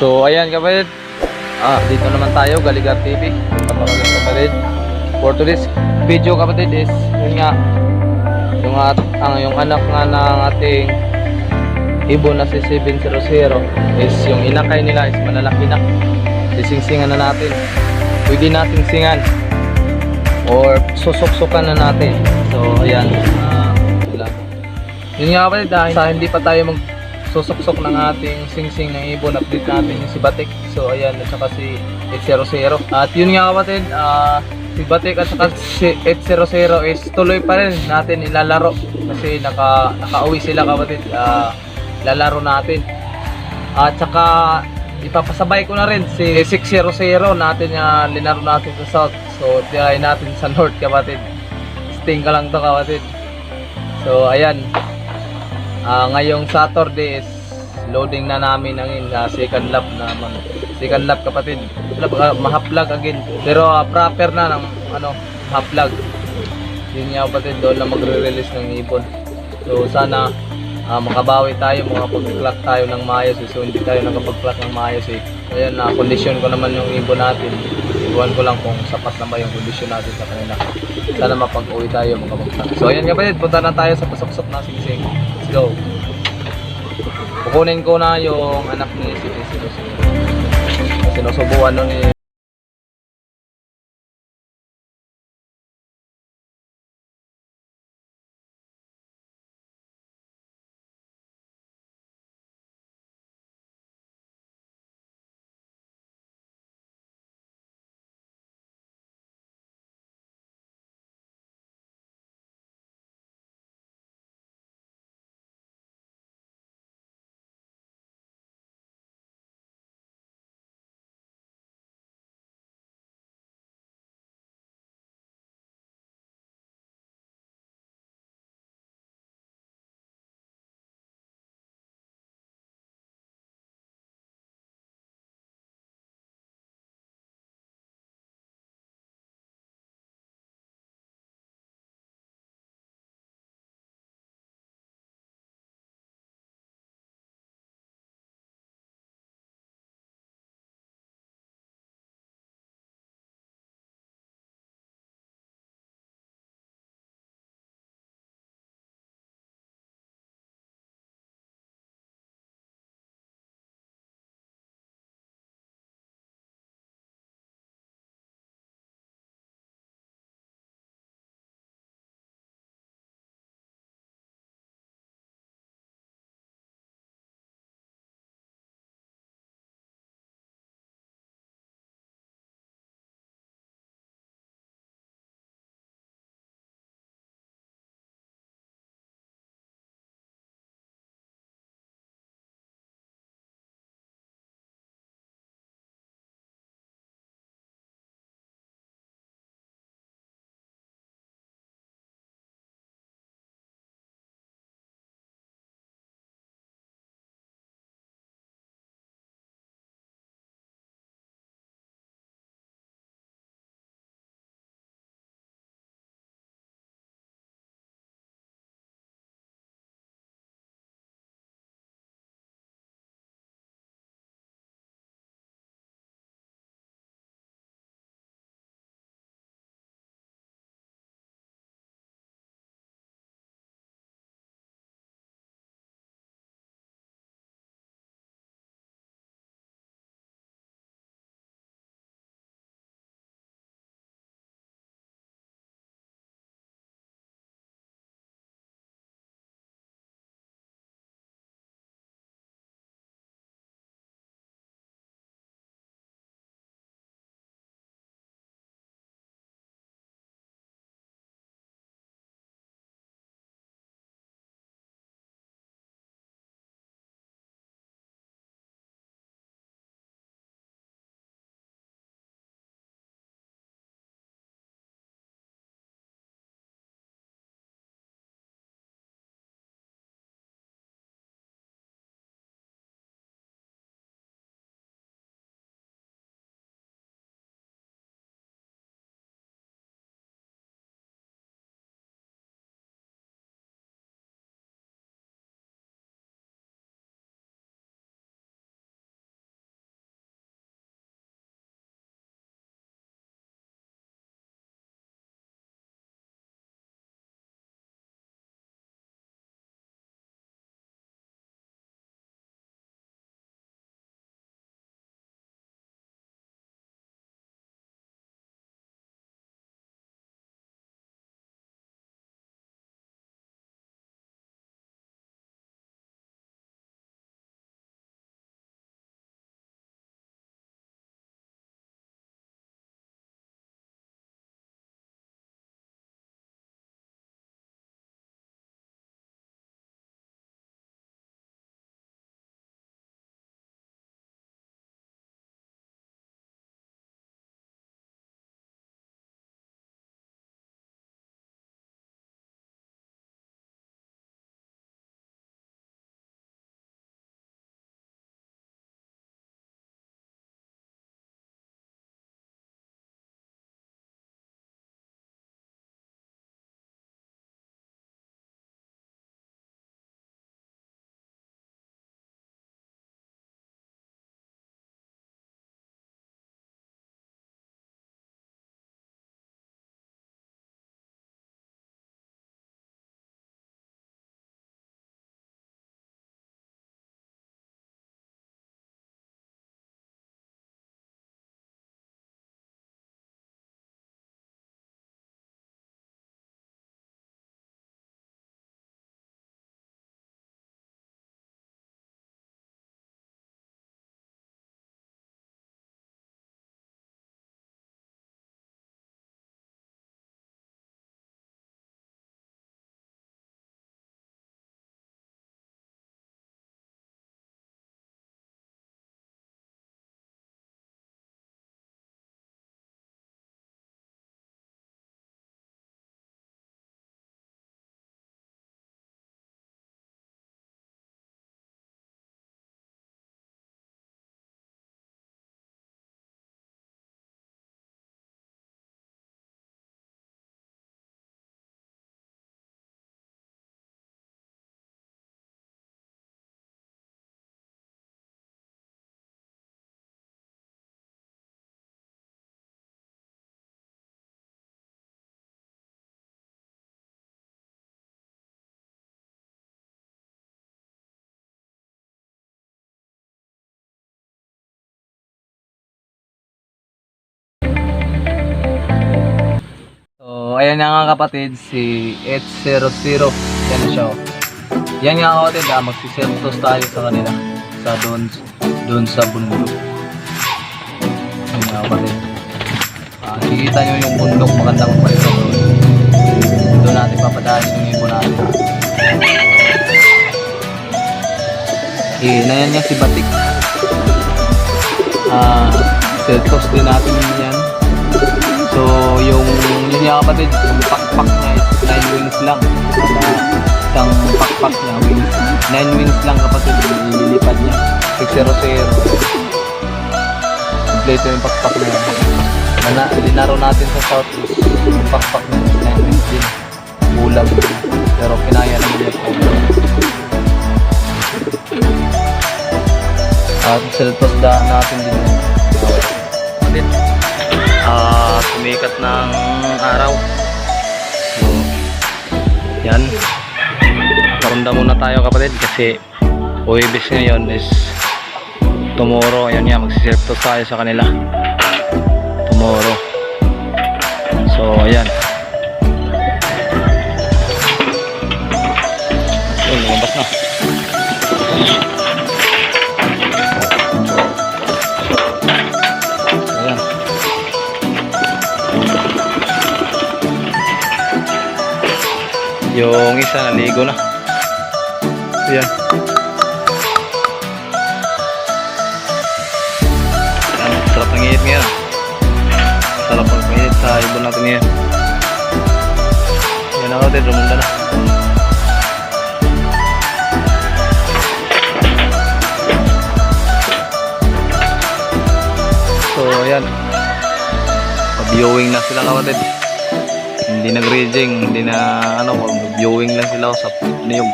So ayan kapatid, dito naman tayo, Galigar TV. Kapatid, for today's video kapatid is yun nga, yung anak nga ng ating ibon na si 700 is yung inakay nila is malalaki na. Sisingsingan na natin, pwede nating singan or susok-sukan na natin. So ayan, yun nga kapatid, dahil sa hindi pa tayo susok-sok ng ating singsing ng ibon, update natin yung si Batik. So ayan, at saka si 800. At yun nga kapatid, si Batik at saka si 800 is tuloy pa rin natin ilalaro kasi nakauwi sila kapatid. Lalaro natin at saka ipapasabay ko na rin si 600 natin, linaro natin sa south. So try natin sa north kapatid. Sting ka lang to kapatid. So ayan, ngayong Saturday is loading na namin ang second lap naman. Second lap kapatid, mahaplag again. Pero proper na ng haplag. Yun nga kapatid, doon na magre-release ng ibon. So sana makabawi tayo, makapag-clock tayo ng maayos. So hindi tayo nakapag-clock ng maayos eh. Ayan, na kondisyon ko naman yung ibon natin. Iwan ko lang kung sapat na ba yung kondisyon natin sa kanila. Sana mapag-uwi tayo, makapag-clock. So ayan kapatid, punta na tayo sa pasok-sok na singsing. Let's go. Kukunin ko na yung anak ni sinusubuan nun ni So, ayan nga mga kapatid, si 800. Yan na siya. Oh. Yan nga kapatid, magsiself-toast tayo sa kanila. Sa doon sa bundok. Yan nga kapatid. Kikita nyo yung bundok, magandang pwesto doon. Doon natin papadaan yung ibon natin. Inayan niya si Batik. Self-toast din natin yan. So, yun nga kapatid, yung pakpak niya is 9 wings lang. Isang pakpak niya, wings. 9 wings lang kapatid, ililipad niya. 600. Kompleto yung pakpak na yan. Linaro natin sa southeast. Yung pakpak niya, 9 wings din. Bulag. Pero kinaya naman niya. At self-toast natin din yan. Kapatid. Sumikat ng araw. So, yan. Marunda muna tayo kapatid kasi Huwebes ngayon is tomorrow. Ayun nga, magsiself-toast tayo sa kanila tomorrow. So, ayan. Ayun, lumabas na. Yung isa naligo na. Ayan. Ayan, sarap ng init ngayon. Sarap ng init sa ibon natin ngayon. Ayan ako din, rumunda na. So ayan, pa-viewing na sila kapatid. Hindi nag-raging, hindi na viewing lang sila sa niyog.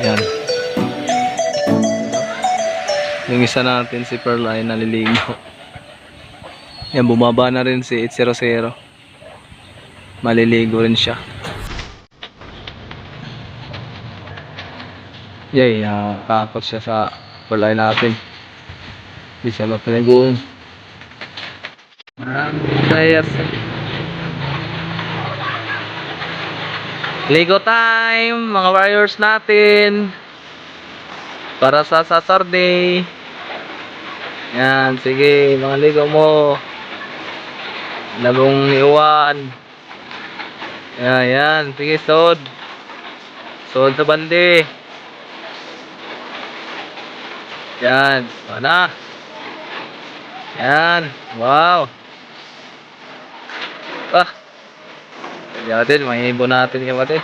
Yan. Yung isa natin si Pearl ay naliligo. Yan, bumaba na rin si 800. Maliligo rin siya. Yay, kakot siya sa Pearl ay natin. Hindi siya mapaliguan. Sayas. Ligo time, mga warriors natin. Para sa Saturday. Yan, sige, mga ligo mo. Lagong iwan. Yan, yan, sige, sod. Sod sa bandi. Yan, mana. Yan, wow. Kapatid, may ibon natin kapatid.